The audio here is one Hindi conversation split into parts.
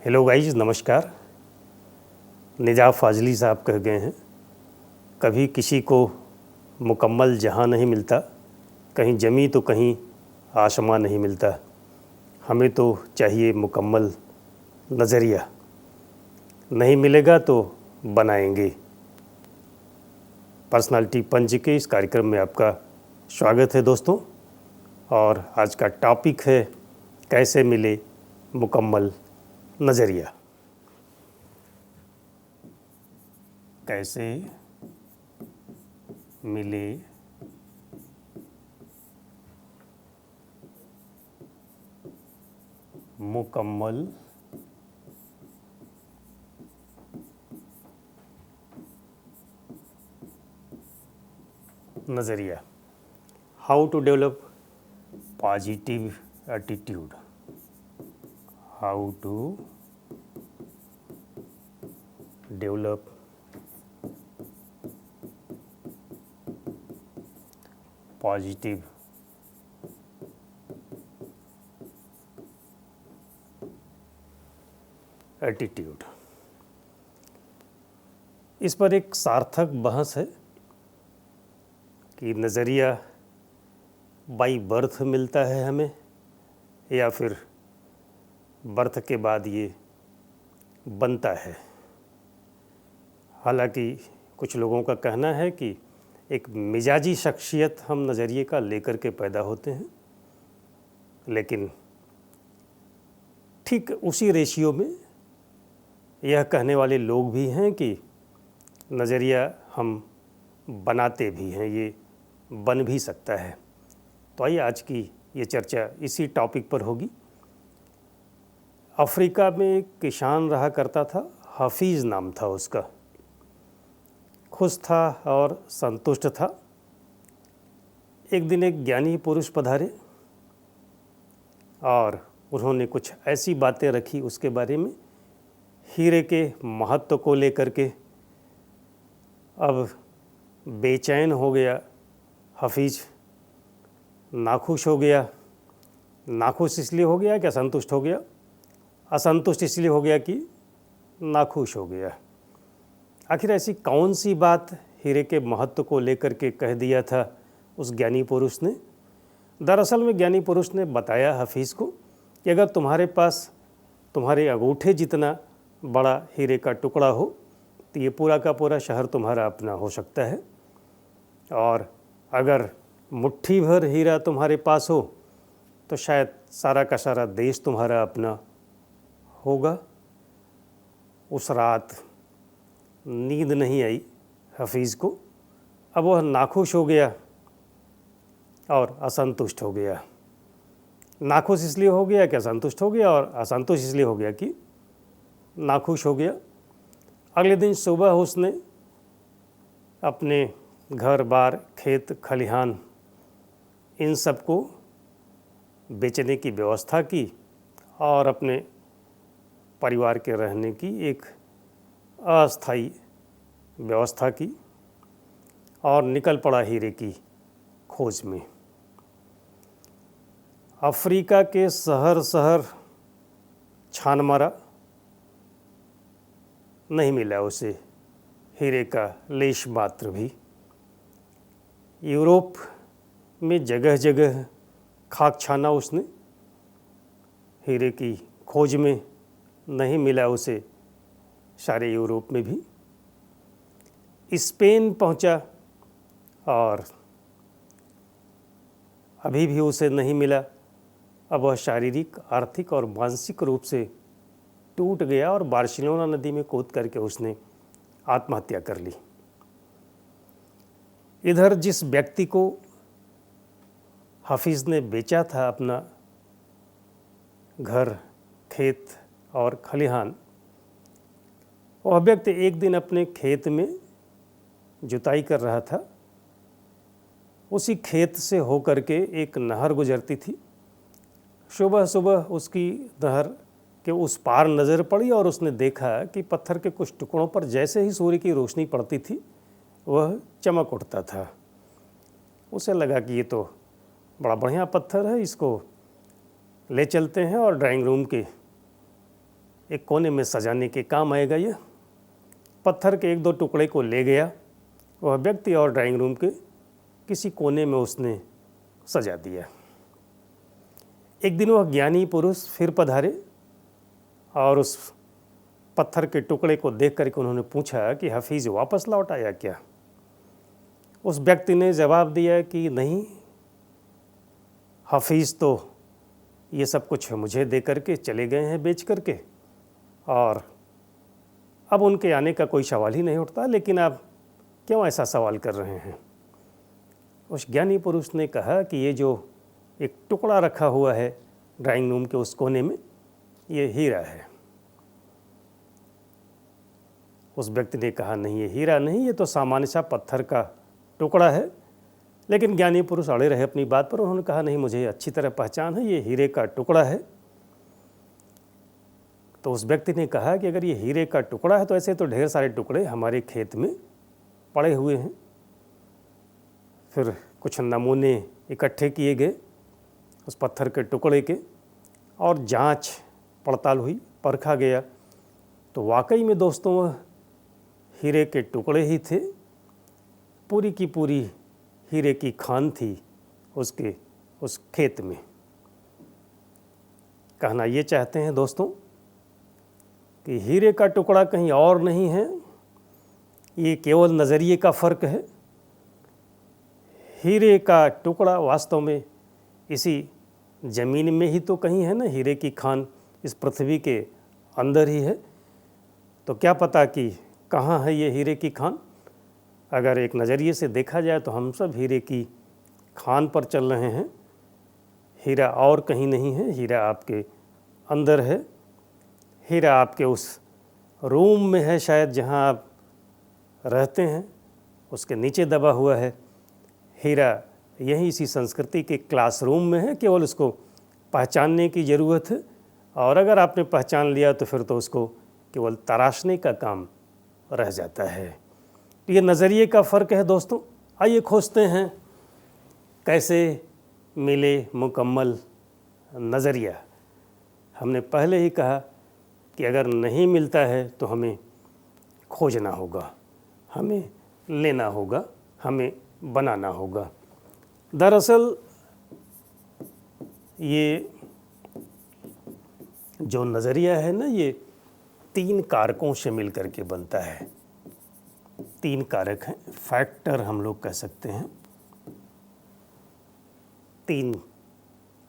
हेलो गाइज, नमस्कार। निजात फ़ाज़ली साहब कह गए हैं, कभी किसी को मुकम्मल जहां नहीं मिलता, कहीं ज़मीं तो कहीं आसमां नहीं मिलता। हमें तो चाहिए मुकम्मल नज़रिया, नहीं मिलेगा तो बनाएंगे। पर्सनालिटी पंच के इस कार्यक्रम में आपका स्वागत है दोस्तों। और आज का टॉपिक है कैसे मिले मुकम्मल नज़रिया। कैसे मिले मुकम्मल नज़रिया। How to develop positive attitude. How to develop positive attitude. इस पर एक सार्थक बहस है कि नज़रिया बाई बर्थ मिलता है हमें या फिर बर्थ के बाद ये बनता है। हालांकि कुछ लोगों का कहना है कि एक मिजाजी शख्सियत हम नज़रिए का लेकर के पैदा होते हैं, लेकिन ठीक उसी रेशियो में यह कहने वाले लोग भी हैं कि नज़रिया हम बनाते भी हैं, ये बन भी सकता है। तो आइए आज की ये चर्चा इसी टॉपिक पर होगी। अफ्रीका में एक किसान रहा करता था, हफीज़ नाम था उसका। खुश था और संतुष्ट था। एक दिन एक ज्ञानी पुरुष पधारे और उन्होंने कुछ ऐसी बातें रखी उसके बारे में, हीरे के महत्व को लेकर के। अब बेचैन हो गया हफीज़, नाखुश हो गया। नाखुश इसलिए हो गया कि असंतुष्ट हो गया, असंतुष्ट इसलिए हो गया कि नाखुश हो गया। आखिर ऐसी कौन सी बात हीरे के महत्व को लेकर के कह दिया था उस ज्ञानी पुरुष ने? दरअसल में ज्ञानी पुरुष ने बताया हफीज़ को कि अगर तुम्हारे पास तुम्हारे अंगूठे जितना बड़ा हीरे का टुकड़ा हो तो ये पूरा का पूरा शहर तुम्हारा अपना हो सकता है, और अगर मुट्ठी भर हीरा तुम्हारे पास हो तो शायद सारा का सारा देश तुम्हारा अपना होगा। उस रात नींद नहीं आई हफीज़ को। अब वह नाखुश हो गया और असंतुष्ट हो गया। नाखुश इसलिए हो गया कि असंतुष्ट हो गया, और असंतुष्ट इसलिए हो गया कि नाखुश हो गया। अगले दिन सुबह उसने अपने घर बार, खेत खलिहान, इन सब को बेचने की व्यवस्था की और अपने परिवार के रहने की एक अस्थायी व्यवस्था की और निकल पड़ा हीरे की खोज में। अफ्रीका के शहर शहर छान मारा, नहीं मिला उसे हीरे का लेश मात्र भी। यूरोप में जगह जगह खाक छाना उसने, हीरे की खोज में नहीं मिला उसे सारे यूरोप में भी। स्पेन पहुंचा और अभी भी उसे नहीं मिला। अब वह शारीरिक, आर्थिक और मानसिक रूप से टूट गया और बार्सिलोना नदी में कूद करके उसने आत्महत्या कर ली। इधर जिस व्यक्ति को हफीज़ ने बेचा था अपना घर, खेत और खलिहान, वह व्यक्ति एक दिन अपने खेत में जुताई कर रहा था। उसी खेत से होकर के एक नहर गुजरती थी। सुबह सुबह उसकी नहर के उस पार नज़र पड़ी और उसने देखा कि पत्थर के कुछ टुकड़ों पर जैसे ही सूर्य की रोशनी पड़ती थी वह चमक उठता था। उसे लगा कि ये तो बड़ा बढ़िया पत्थर है, इसको ले चलते हैं और ड्राइंग रूम के एक कोने में सजाने के काम आएगा। ये पत्थर के 1-2 टुकड़े को ले गया वह व्यक्ति और ड्राइंग रूम के किसी कोने में उसने सजा दिया। एक दिन वह ज्ञानी पुरुष फिर पधारे और उस पत्थर के टुकड़े को देख करके उन्होंने पूछा कि हफीज़ वापस लौट आया क्या? उस व्यक्ति ने जवाब दिया कि नहीं, हफीज़ तो ये सब कुछ मुझे दे करके चले गए हैं बेच करके, और अब उनके आने का कोई सवाल ही नहीं उठता, लेकिन आप क्यों ऐसा सवाल कर रहे हैं? उस ज्ञानी पुरुष ने कहा कि ये जो एक टुकड़ा रखा हुआ है ड्राइंग रूम के उस कोने में, ये हीरा है। उस व्यक्ति ने कहा नहीं, ये हीरा नहीं, ये तो सामान्य सा पत्थर का टुकड़ा है। लेकिन ज्ञानी पुरुष अड़े रहे अपनी बात पर। उन्होंने कहा नहीं, मुझे अच्छी तरह पहचान है, ये हीरे का टुकड़ा है। तो उस व्यक्ति ने कहा कि अगर ये हीरे का टुकड़ा है तो ऐसे तो ढेर सारे टुकड़े हमारे खेत में पड़े हुए हैं। फिर कुछ नमूने इकट्ठे किए गए उस पत्थर के टुकड़े के, और जांच पड़ताल हुई, परखा गया, तो वाकई में दोस्तों वह हीरे के टुकड़े ही थे। पूरी की पूरी हीरे की खान थी उसके उस खेत में। कहना ये चाहते हैं दोस्तों कि हीरे का टुकड़ा कहीं और नहीं है, ये केवल नज़रिए का फ़र्क है। हीरे का टुकड़ा वास्तव में इसी ज़मीन में ही तो कहीं है ना, हीरे की खान इस पृथ्वी के अंदर ही है। तो क्या पता कि कहाँ है ये हीरे की खान। अगर एक नज़रिए से देखा जाए तो हम सब हीरे की खान पर चल रहे हैं। हीरा और कहीं नहीं है, हीरा आपके अंदर है। हीरा आपके उस रूम में है शायद जहाँ आप रहते हैं, उसके नीचे दबा हुआ है। हीरा यहीं इसी संस्कृति के क्लासरूम में है, केवल उसको पहचानने की ज़रूरत है। और अगर आपने पहचान लिया तो फिर तो उसको केवल तराशने का काम रह जाता है। तो ये नज़रिए का फ़र्क है दोस्तों। आइए खोजते हैं कैसे मिले मुकम्मल नज़रिया। हमने पहले ही कहा कि अगर नहीं मिलता है तो हमें खोजना होगा, हमें लेना होगा, हमें बनाना होगा। दरअसल ये जो नज़रिया है ना, ये 3 कारकों से मिल कर के बनता है। 3 कारक हैं, फैक्टर हम लोग कह सकते हैं। 3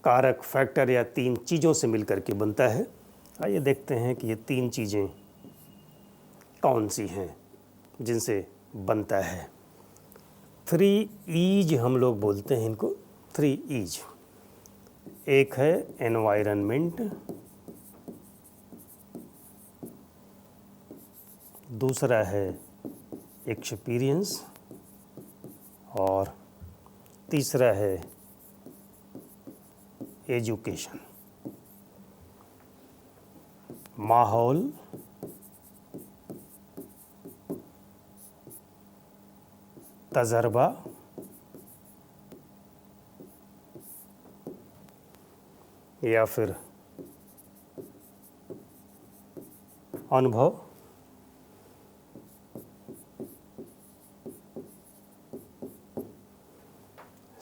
कारक, फैक्टर या 3 चीज़ों से मिल कर के बनता है। आइए देखते हैं कि ये 3 चीज़ें कौन सी हैं जिनसे बनता है। 3 ईज हम लोग बोलते हैं इनको, 3 ईज। एक है एनवायरनमेंट, दूसरा है एक्सपीरियंस, और तीसरा है एजुकेशन। माहौल, तजर्बा, या फिर अनुभव,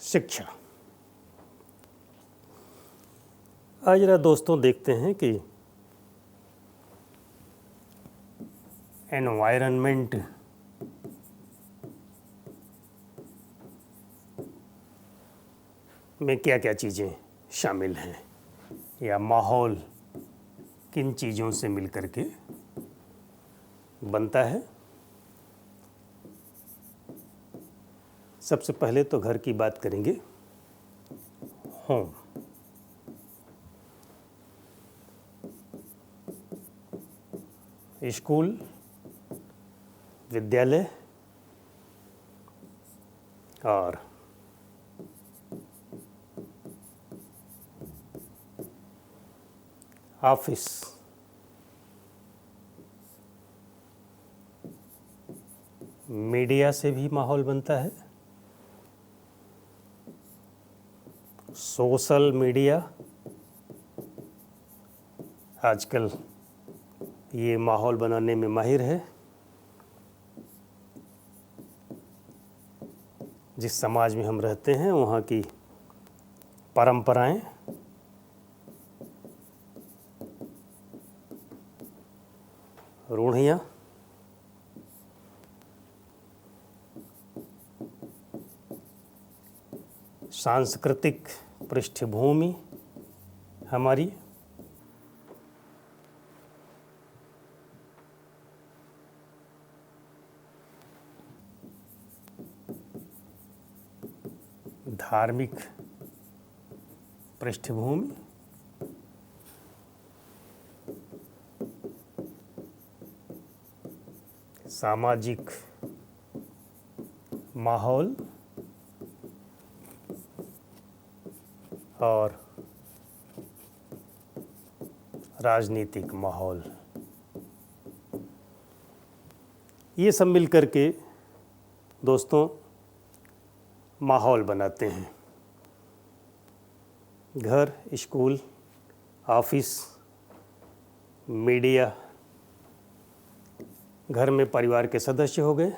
शिक्षा। आज जरा दोस्तों देखते हैं कि एनवायरनमेंट में क्या क्या चीज़ें शामिल हैं, या माहौल किन चीज़ों से मिल कर के बनता है। सबसे पहले तो घर की बात करेंगे। होम, स्कूल, विद्यालय और ऑफिस। मीडिया से भी माहौल बनता है। सोशल मीडिया आजकल ये माहौल बनाने में माहिर है। जिस समाज में हम रहते हैं वहाँ की परंपराएं, रूढ़ियाँ, सांस्कृतिक पृष्ठभूमि हमारी, धार्मिक पृष्ठभूमि, सामाजिक माहौल और राजनीतिक माहौल, ये सब मिल कर के दोस्तों माहौल बनाते हैं। घर, स्कूल, ऑफिस, मीडिया, घर में परिवार के सदस्य हो गए,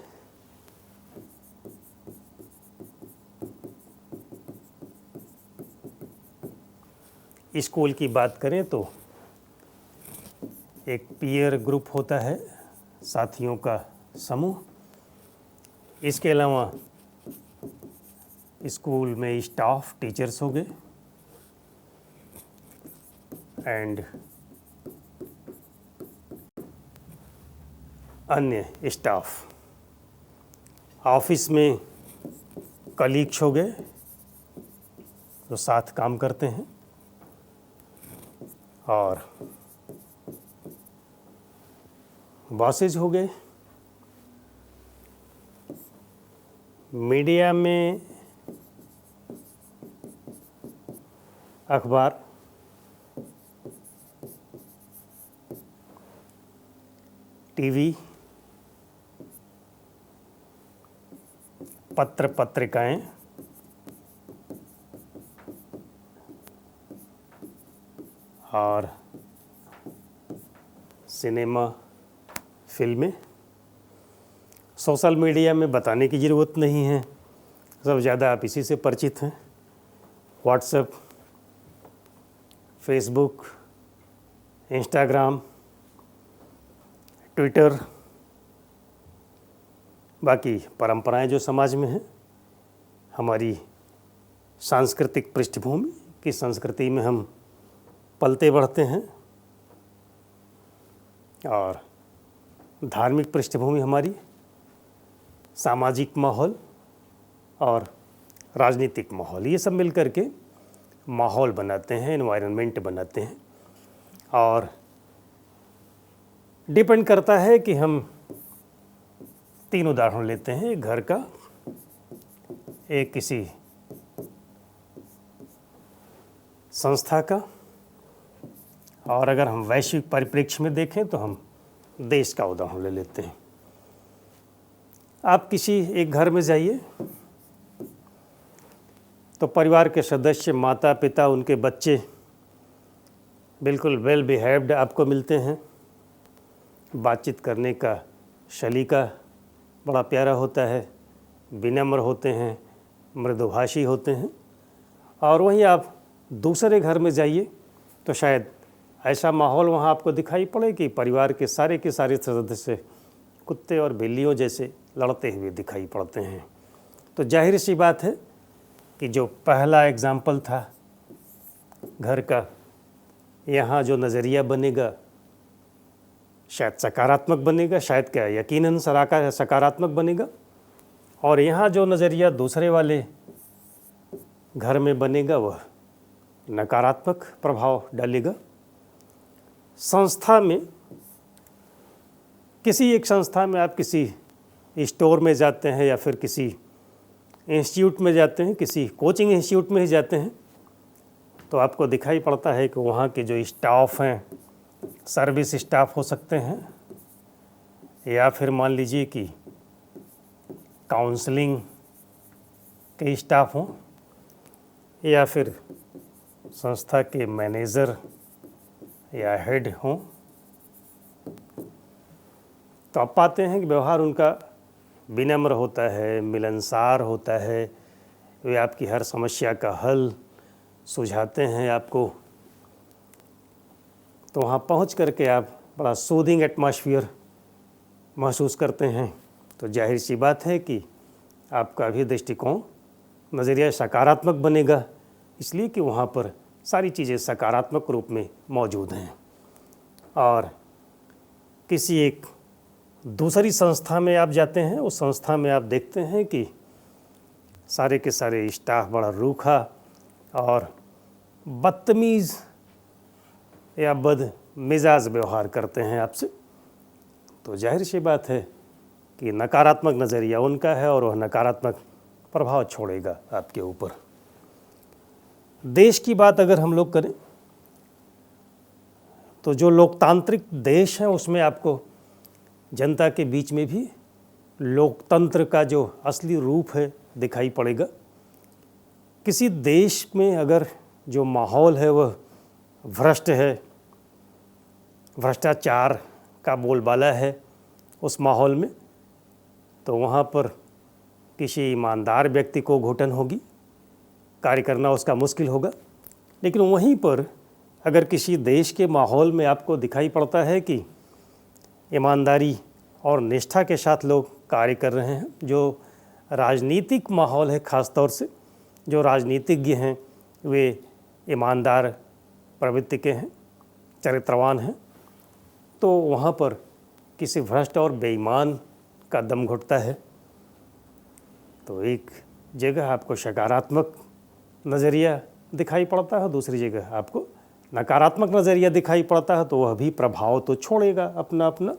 स्कूल की बात करें तो एक पीयर ग्रुप होता है, साथियों का समूह। इसके अलावा स्कूल में स्टाफ, टीचर्स हो गए एंड अन्य स्टाफ। ऑफिस में कलीग्स हो गए जो साथ काम करते हैं, और बॉसेज हो गए। मीडिया में अखबार, टीवी, पत्र पत्रिकाएं, और सिनेमा, फिल्में। सोशल मीडिया में बताने की ज़रूरत नहीं है, सब ज़्यादा आप इसी से परिचित हैं। व्हाट्सएप, फेसबुक, इंस्टाग्राम, ट्विटर, बाकी परंपराएं जो समाज में हैं, हमारी सांस्कृतिक पृष्ठभूमि की संस्कृति में हम पलते बढ़ते हैं, और धार्मिक पृष्ठभूमि हमारी, सामाजिक माहौल और राजनीतिक माहौल, ये सब मिल कर के माहौल बनाते हैं, एनवायरनमेंट बनाते हैं। और डिपेंड करता है कि हम 3 उदाहरण लेते हैं, एक घर का, एक किसी संस्था का, और अगर हम वैश्विक परिप्रेक्ष्य में देखें तो हम देश का उदाहरण ले लेते हैं। आप किसी एक घर में जाइए तो परिवार के सदस्य, माता पिता, उनके बच्चे बिल्कुल वेल बिहेव्ड आपको मिलते हैं। बातचीत करने का सलीका बड़ा प्यारा होता है, विनम्र होते हैं, मृदुभाषी होते हैं। और वहीं आप दूसरे घर में जाइए तो शायद ऐसा माहौल वहाँ आपको दिखाई पड़े कि परिवार के सारे सदस्य कुत्ते और बिल्लियों जैसे लड़ते हुए दिखाई पड़ते हैं। तो जाहिर सी बात है कि जो पहला एग्जाम्पल था घर का, यहाँ जो नज़रिया बनेगा शायद सकारात्मक बनेगा, शायद क्या यकीनन सकारात्मक बनेगा। और यहाँ जो नज़रिया दूसरे वाले घर में बनेगा वह नकारात्मक प्रभाव डालेगा। संस्था में, किसी एक संस्था में आप किसी स्टोर में जाते हैं या फिर किसी इंस्टीट्यूट में जाते हैं, किसी कोचिंग इंस्टीट्यूट में ही जाते हैं, तो आपको दिखाई पड़ता है कि वहाँ के जो स्टाफ हैं, सर्विस स्टाफ हो सकते हैं, या फिर मान लीजिए कि काउंसलिंग के स्टाफ हों, या फिर संस्था के मैनेजर या हेड हों, तो आप पाते हैं कि व्यवहार उनका विनम्र होता है, मिलनसार होता है, वे आपकी हर समस्या का हल सुझाते हैं आपको। तो वहाँ पहुँच करके आप बड़ा सूदिंग एटमॉस्फेयर महसूस करते हैं। तो जाहिर सी बात है कि आपका भी दृष्टिकोण, नज़रिया सकारात्मक बनेगा, इसलिए कि वहाँ पर सारी चीज़ें सकारात्मक रूप में मौजूद हैं। और किसी एक दूसरी संस्था में आप जाते हैं, उस संस्था में आप देखते हैं कि सारे के सारे स्टाफ बड़ा रूखा और बदतमीज़ या बदमिजाज व्यवहार करते हैं आपसे। तो जाहिर सी बात है कि नकारात्मक नज़रिया उनका है और वह नकारात्मक प्रभाव छोड़ेगा आपके ऊपर। देश की बात अगर हम लोग करें तो जो लोकतांत्रिक देश है उसमें आपको जनता के बीच में भी लोकतंत्र का जो असली रूप है दिखाई पड़ेगा। किसी देश में अगर जो माहौल है वह भ्रष्ट है, भ्रष्टाचार का बोलबाला है उस माहौल में, तो वहाँ पर किसी ईमानदार व्यक्ति को घुटन होगी, कार्य करना उसका मुश्किल होगा। लेकिन वहीं पर अगर किसी देश के माहौल में आपको दिखाई पड़ता है कि ईमानदारी और निष्ठा के साथ लोग कार्य कर रहे हैं, जो राजनीतिक माहौल है, ख़ास तौर से जो राजनीतिज्ञ हैं वे ईमानदार प्रवृत्ति के हैं, चरित्रवान हैं, तो वहाँ पर किसी भ्रष्ट और बेईमान का दम घुटता है। तो एक जगह आपको सकारात्मक नज़रिया दिखाई पड़ता है, दूसरी जगह आपको नकारात्मक नज़रिया दिखाई पड़ता है, तो वह भी प्रभाव तो छोड़ेगा अपना अपना।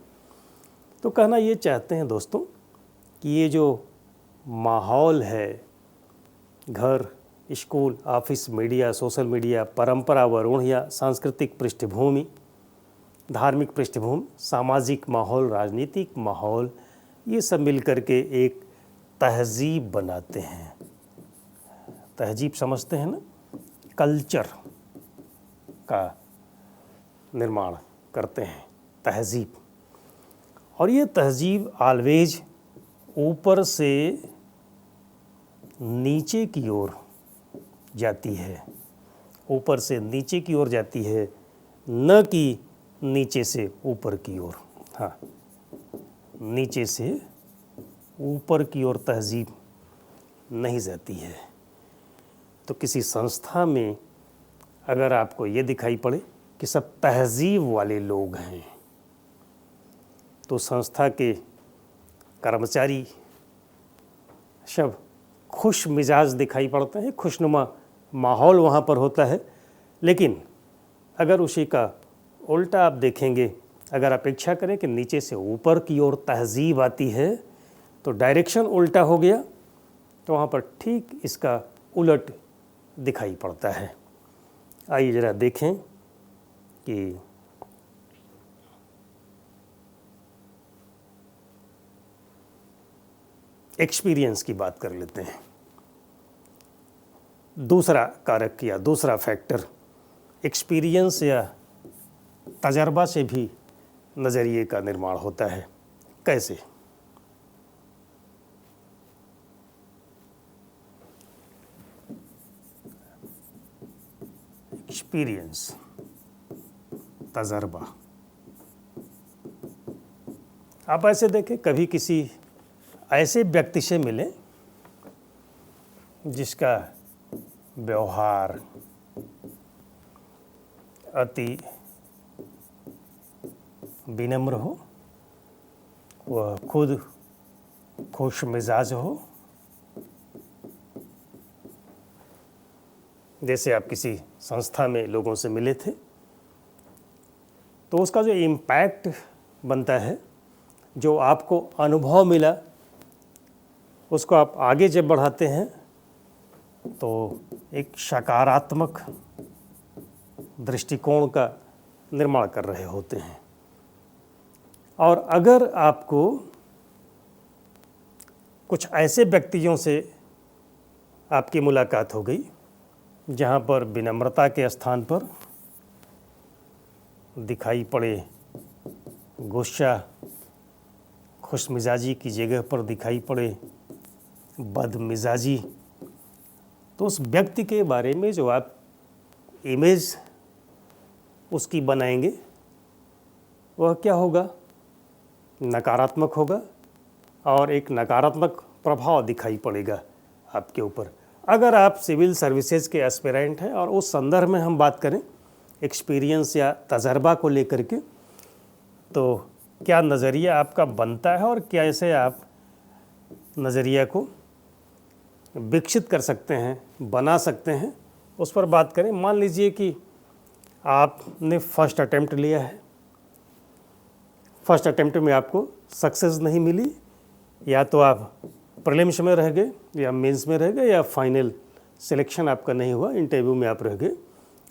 तो कहना ये चाहते हैं दोस्तों कि ये जो माहौल है, घर, school, office, media, social media, परंपरा वरुण या सांस्कृतिक पृष्ठभूमि, धार्मिक पृष्ठभूमि, सामाजिक माहौल, राजनीतिक माहौल, ये सब मिल कर के एक तहजीब बनाते हैं। तहजीब समझते हैं ना, कल्चर का निर्माण करते हैं, तहजीब। और ये तहजीब ऑलवेज ऊपर से नीचे की ओर जाती है, ऊपर से नीचे की ओर जाती है, न कि नीचे से ऊपर की ओर। हाँ, नीचे से ऊपर की ओर तहजीब नहीं जाती है। तो किसी संस्था में अगर आपको ये दिखाई पड़े कि सब तहजीब वाले लोग हैं, तो संस्था के कर्मचारी सब खुश मिजाज दिखाई पड़ते हैं, खुशनुमा माहौल वहाँ पर होता है। लेकिन अगर उसी का उल्टा आप देखेंगे, अगर अपेक्षा करें कि नीचे से ऊपर की ओर तहजीब आती है, तो डायरेक्शन उल्टा हो गया, तो वहाँ पर ठीक इसका उलट दिखाई पड़ता है। आइए ज़रा देखें कि एक्सपीरियंस की बात कर लेते हैं। दूसरा कारक या दूसरा फैक्टर, एक्सपीरियंस या तजर्बा से भी नज़रिए का निर्माण होता है। कैसे? एक्सपीरियंस, तजर्बा। आप ऐसे देखें, कभी किसी ऐसे व्यक्ति से मिलें जिसका व्यवहार अति विनम्र हो, वह खुद खुश मिजाज हो। जैसे आप किसी संस्था में लोगों से मिले थे, तो उसका जो इम्पैक्ट बनता है, जो आपको अनुभव मिला, उसको आप आगे जब बढ़ाते हैं तो एक सकारात्मक दृष्टिकोण का निर्माण कर रहे होते हैं। और अगर आपको कुछ ऐसे व्यक्तियों से आपकी मुलाकात हो गई जहाँ पर विनम्रता के स्थान पर दिखाई पड़े गुस्सा खुशमिजाजी की जगह पर दिखाई पड़े, बदमिजाजी, तो उस व्यक्ति के बारे में जो आप इमेज उसकी बनाएंगे वह क्या होगा? नकारात्मक होगा और एक नकारात्मक प्रभाव दिखाई पड़ेगा आपके ऊपर। अगर आप सिविल सर्विसेज के एस्पिरेंट हैं और उस संदर्भ में हम बात करें एक्सपीरियंस या तजर्बा को लेकर के, तो क्या नज़रिया आपका बनता है और कैसे आप नज़रिया को विकसित कर सकते हैं, बना सकते हैं, उस पर बात करें। मान लीजिए कि आपने फर्स्ट अटेम्प्ट लिया है, फर्स्ट अटेम्प्ट में आपको सक्सेस नहीं मिली, या तो आप प्रीलिम्स में रह गए या मेंस में रह गए या फाइनल सिलेक्शन आपका नहीं हुआ, इंटरव्यू में आप रह गए।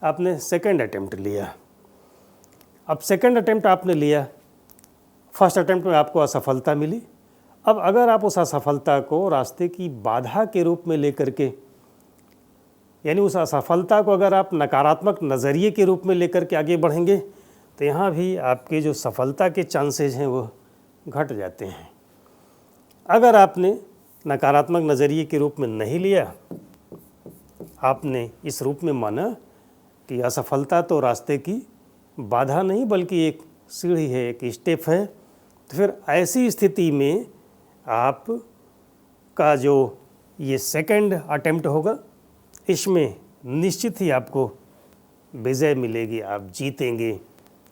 आपने सेकंड अटेम्प्ट लिया। अब सेकंड अटेम्प्ट आपने लिया, फर्स्ट अटेम्प्ट में आपको असफलता मिली। अब अगर आप उस असफलता को रास्ते की बाधा के रूप में लेकर के, यानी उस असफलता को अगर आप नकारात्मक नज़रिए के रूप में लेकर के आगे बढ़ेंगे, तो यहाँ भी आपके जो सफलता के चांसेस हैं वो घट जाते हैं। अगर आपने नकारात्मक नज़रिए के रूप में नहीं लिया, आपने इस रूप में माना कि असफलता तो रास्ते की बाधा नहीं बल्कि एक सीढ़ी है, एक स्टेप है, तो फिर ऐसी स्थिति में आप का जो ये सेकंड अटेम्प्ट होगा, इसमें निश्चित ही आपको विजय मिलेगी, आप जीतेंगे,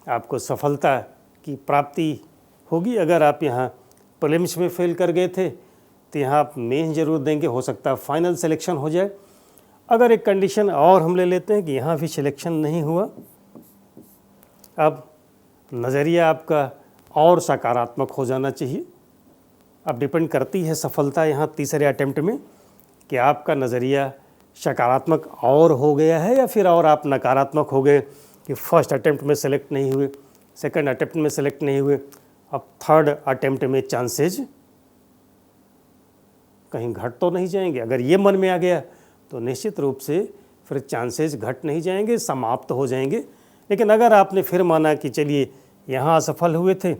आपको सफलता की प्राप्ति होगी। अगर आप यहाँ प्रीलिम्स में फेल कर गए थे तो यहाँ आप मेंस जरूर देंगे, हो सकता है फाइनल सिलेक्शन हो जाए। अगर एक कंडीशन और हम ले लेते हैं कि यहाँ भी सिलेक्शन नहीं हुआ, अब नज़रिया आपका और सकारात्मक हो जाना चाहिए। अब डिपेंड करती है सफलता यहाँ तीसरे अटेम्प्ट में कि आपका नज़रिया सकारात्मक और हो गया है या फिर और आप नकारात्मक हो गए कि फर्स्ट अटेम्प्ट में सेलेक्ट नहीं हुए, सेकंड अटेम्प्ट में सेलेक्ट नहीं हुए, अब थर्ड अटेम्प्ट में चांसेज कहीं घट तो नहीं जाएंगे। अगर ये मन में आ गया तो निश्चित रूप से फिर चांसेस घट नहीं जाएंगे, समाप्त हो जाएंगे। लेकिन अगर आपने फिर माना कि चलिए यहाँ असफल हुए थे,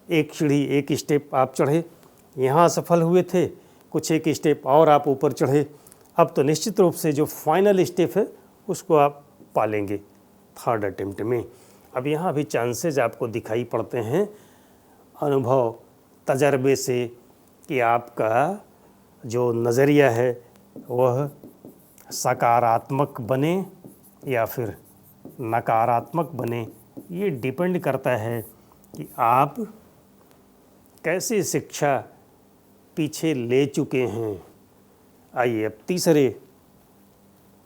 एक सीढ़ी एक स्टेप आप चढ़े, यहाँ असफल हुए थे, कुछ एक स्टेप और आप ऊपर चढ़े, अब तो निश्चित रूप से जो फाइनल स्टेप है उसको आप पालेंगे थर्ड अटेम्प्ट में। अब यहाँ भी चांसेस आपको दिखाई पड़ते हैं अनुभव तजर्बे से कि आपका जो नज़रिया है वह सकारात्मक बने या फिर नकारात्मक बने। ये डिपेंड करता है कि आप कैसे शिक्षा पीछे ले चुके हैं। आइए अब तीसरे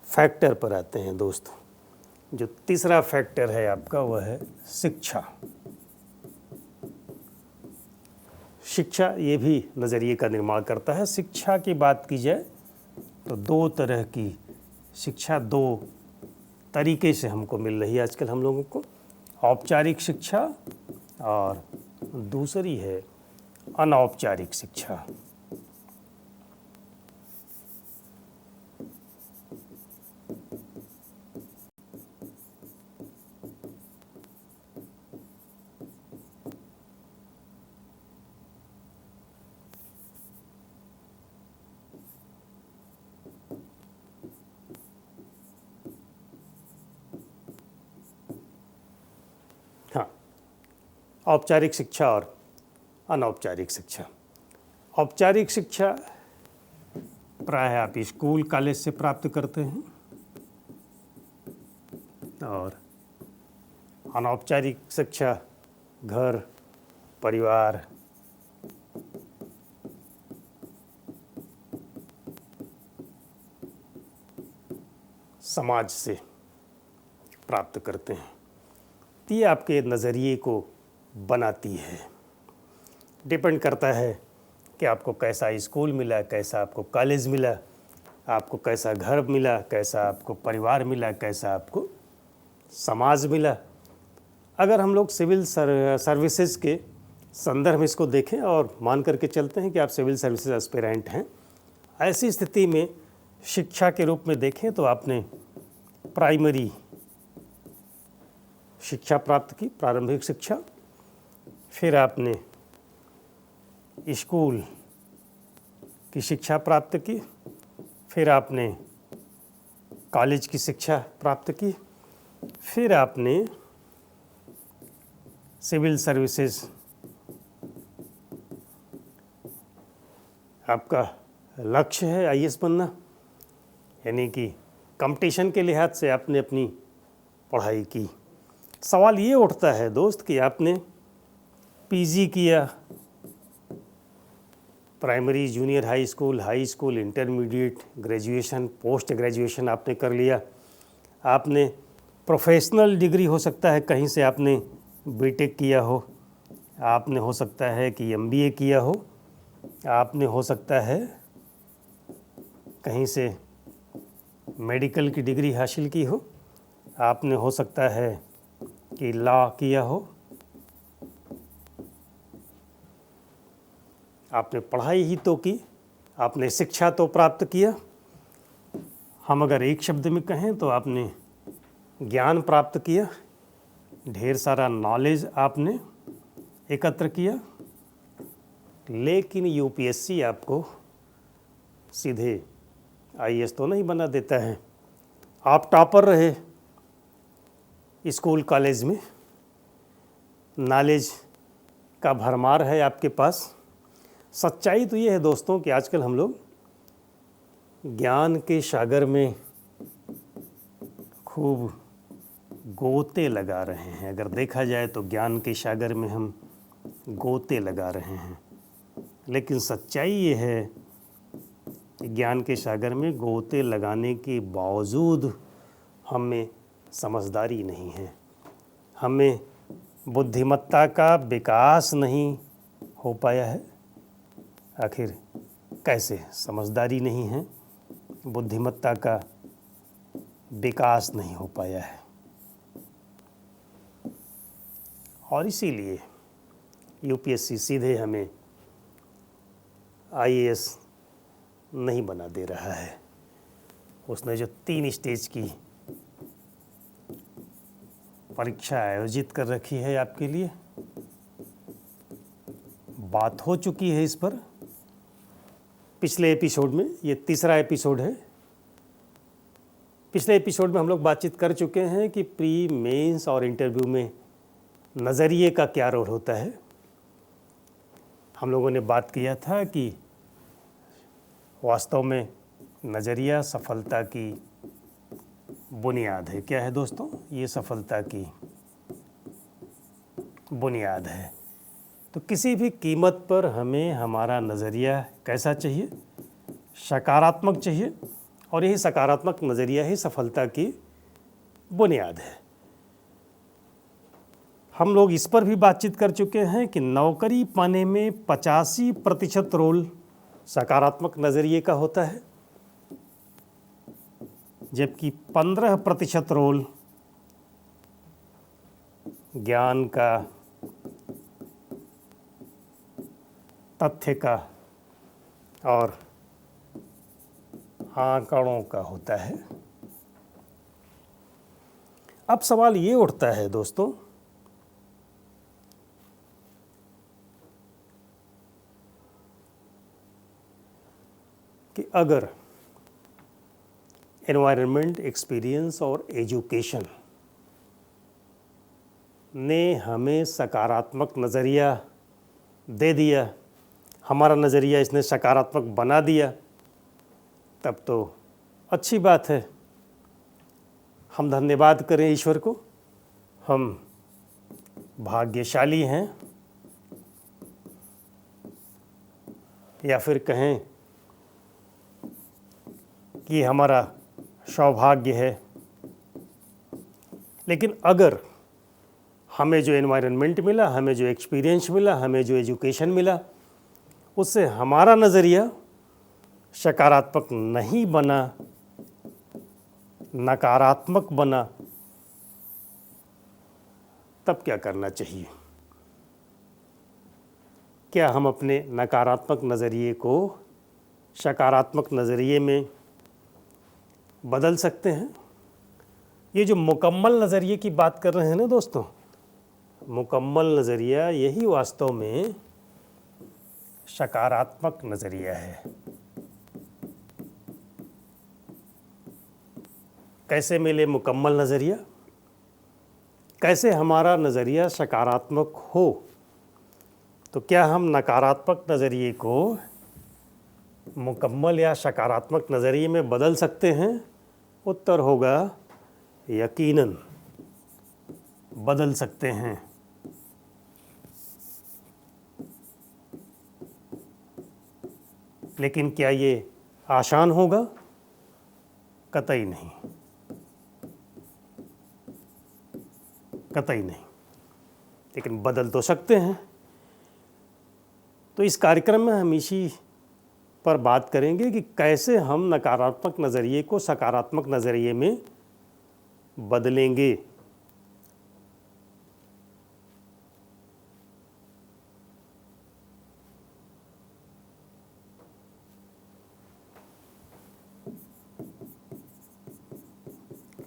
फैक्टर पर आते हैं दोस्तों। जो तीसरा फैक्टर है आपका वह है शिक्षा। शिक्षा ये भी नज़रिए का निर्माण करता है। शिक्षा की बात की जाए तो दो तरह की शिक्षा, दो तरीके से हमको मिल रही है आजकल हम लोगों को। औपचारिक शिक्षा और दूसरी है अनौपचारिक शिक्षा। हाँ, औपचारिक शिक्षा और अनौपचारिक शिक्षा। औपचारिक शिक्षा प्रायः आप स्कूल कॉलेज से प्राप्त करते हैं और अनौपचारिक शिक्षा घर परिवार, समाज से प्राप्त करते हैं। ये आपके नज़रिए को बनाती है। डिपेंड करता है कि आपको कैसा स्कूल मिला, कैसा आपको कॉलेज मिला, आपको कैसा घर मिला, कैसा आपको परिवार मिला, कैसा आपको समाज मिला। अगर हम लोग सिविल सर्विसेज के संदर्भ में इसको देखें और मान करके चलते हैं कि आप सिविल सर्विसेज एस्पिरेंट हैं, ऐसी स्थिति में शिक्षा के रूप में देखें तो आपने प्राइमरी शिक्षा प्राप्त की, प्रारंभिक शिक्षा, फिर आपने स्कूल की शिक्षा प्राप्त की, फिर आपने कॉलेज की शिक्षा प्राप्त की, फिर आपने सिविल सर्विसेज, आपका लक्ष्य है आईएएस बनना, यानी कि कंपटीशन के लिहाज से आपने अपनी पढ़ाई की। सवाल ये उठता है दोस्त कि आपने पीजी किया, primary, junior high school, intermediate, graduation, post graduation आपने कर लिया। आपने प्रोफेशनल डिग्री हो सकता है कहीं से आपने बीटेक किया हो, आपने हो सकता है कि एमबीए किया हो, आपने हो सकता है कहीं से मेडिकल की डिग्री हासिल की हो, आपने हो सकता है कि लॉ किया हो। आपने पढ़ाई ही तो की, आपने शिक्षा तो प्राप्त किया। हम अगर एक शब्द में कहें तो आपने ज्ञान प्राप्त किया, ढेर सारा नॉलेज आपने एकत्र किया। लेकिन यूपीएससी आपको सीधे आईएएस तो नहीं बना देता है। आप टॉपर रहे स्कूल कॉलेज में, नॉलेज का भरमार है आपके पास। सच्चाई तो ये है दोस्तों कि आजकल हम लोग ज्ञान के सागर में खूब गोते लगा रहे हैं। अगर देखा जाए तो ज्ञान के सागर में हम गोते लगा रहे हैं, लेकिन सच्चाई ये है कि ज्ञान के सागर में गोते लगाने के बावजूद हमें समझदारी नहीं है, हमें बुद्धिमत्ता का विकास नहीं हो पाया है। आखिर कैसे? समझदारी नहीं है, बुद्धिमत्ता का विकास नहीं हो पाया है, और इसीलिए यूपीएससी सीधे हमें आईएएस नहीं बना दे रहा है। उसने जो 3 स्टेज की परीक्षा आयोजित कर रखी है आपके लिए, बात हो चुकी है इस पर पिछले एपिसोड में। ये तीसरा एपिसोड है। पिछले एपिसोड में हम लोग बातचीत कर चुके हैं कि प्री, मेंस और इंटरव्यू में नज़रिए का क्या रोल होता है। हम लोगों ने बात किया था कि वास्तव में नज़रिया सफलता की बुनियाद है। क्या है दोस्तों? ये सफलता की बुनियाद है। तो किसी भी कीमत पर हमें हमारा नज़रिया कैसा चाहिए? सकारात्मक चाहिए, और यही सकारात्मक नज़रिया ही सफलता की बुनियाद है। हम लोग इस पर भी बातचीत कर चुके हैं कि नौकरी पाने में 85% रोल सकारात्मक नज़रिए का होता है, जबकि 15% रोल ज्ञान का, तथ्य का और आंकड़ों का होता है। अब सवाल ये उठता है दोस्तों कि अगर एनवायरनमेंट, एक्सपीरियंस और एजुकेशन ने हमें सकारात्मक नज़रिया दे दिया, हमारा नज़रिया इसने सकारात्मक बना दिया, तब तो अच्छी बात है। हम धन्यवाद करें ईश्वर को, हम भाग्यशाली हैं, या फिर कहें कि हमारा सौभाग्य है। लेकिन अगर हमें जो एनवायरनमेंट मिला, हमें जो एक्सपीरियंस मिला, हमें जो एजुकेशन मिला, उससे हमारा नज़रिया सकारात्मक नहीं बना, नकारात्मक बना, तब क्या करना चाहिए? क्या हम अपने नकारात्मक नज़रिए को सकारात्मक नज़रिए में बदल सकते हैं? ये जो मुकम्मल नज़रिए की बात कर रहे हैं ना दोस्तों, मुकम्मल नज़रिया यही वास्तव में सकारात्मक नज़रिया है। कैसे मिले मुकम्मल नज़रिया? कैसे हमारा नज़रिया सकारात्मक हो? तो क्या हम नकारात्मक नज़रिए को मुकम्मल या सकारात्मक नज़रिए में बदल सकते हैं? उत्तर होगा यकीनन बदल सकते हैं। लेकिन क्या ये आसान होगा? कतई नहीं, कतई नहीं, लेकिन बदल तो सकते हैं। तो इस कार्यक्रम में हम इसी पर बात करेंगे कि कैसे हम नकारात्मक नज़रिए को सकारात्मक नज़रिए में बदलेंगे।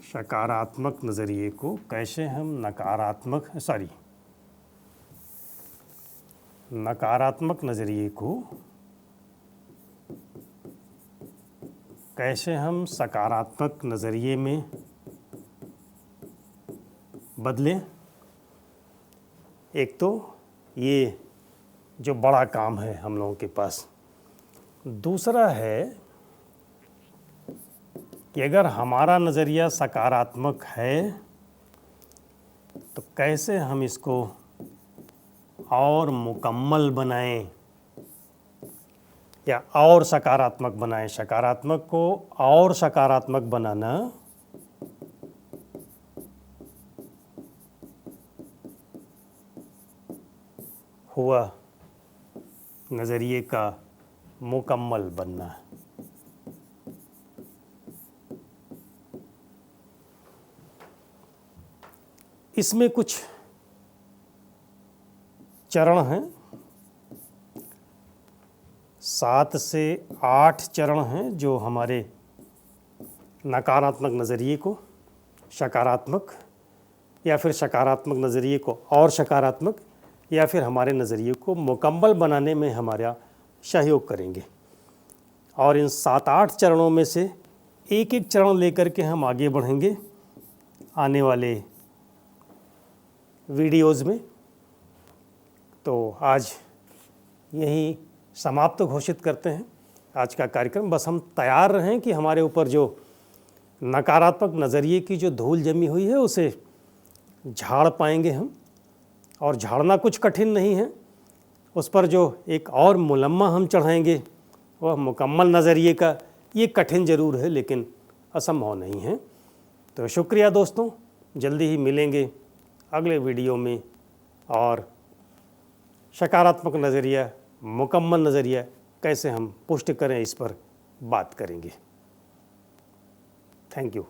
सकारात्मक नज़रिए को कैसे हम नकारात्मक नज़रिए को कैसे हम सकारात्मक नज़रिए में बदलें। एक तो ये जो बड़ा काम है हम लोगों के पास। दूसरा है कि अगर हमारा नज़रिया सकारात्मक है तो कैसे हम इसको और मुकम्मल बनाएं या और सकारात्मक बनाएं। सकारात्मक को और सकारात्मक बनाना हुआ नज़रिए का मुकम्मल बनना। इसमें कुछ चरण हैं, 7 से 8 चरण हैं जो हमारे नकारात्मक नज़रिए को सकारात्मक या फिर सकारात्मक नज़रिए को और सकारात्मक या फिर हमारे नज़रिए को मुकम्मल बनाने में हमारा सहयोग करेंगे। और इन 7-8 चरणों में से एक एक चरण लेकर के हम आगे बढ़ेंगे आने वाले वीडियोज़ में। तो आज यही समाप्त घोषित करते हैं आज का कार्यक्रम। बस हम तैयार रहें कि हमारे ऊपर जो नकारात्मक नज़रिए की जो धूल जमी हुई है उसे झाड़ पाएंगे हम। और झाड़ना कुछ कठिन नहीं है, उस पर जो एक और मुलम्मा हम चढ़ाएंगे वह मुकम्मल नज़रिए का। ये कठिन ज़रूर है लेकिन असंभव नहीं है। तो शुक्रिया दोस्तों, जल्दी ही मिलेंगे अगले वीडियो में और सकारात्मक नज़रिया मुकम्मल नज़रिया कैसे हम पुष्ट करें इस पर बात करेंगे। Thank you.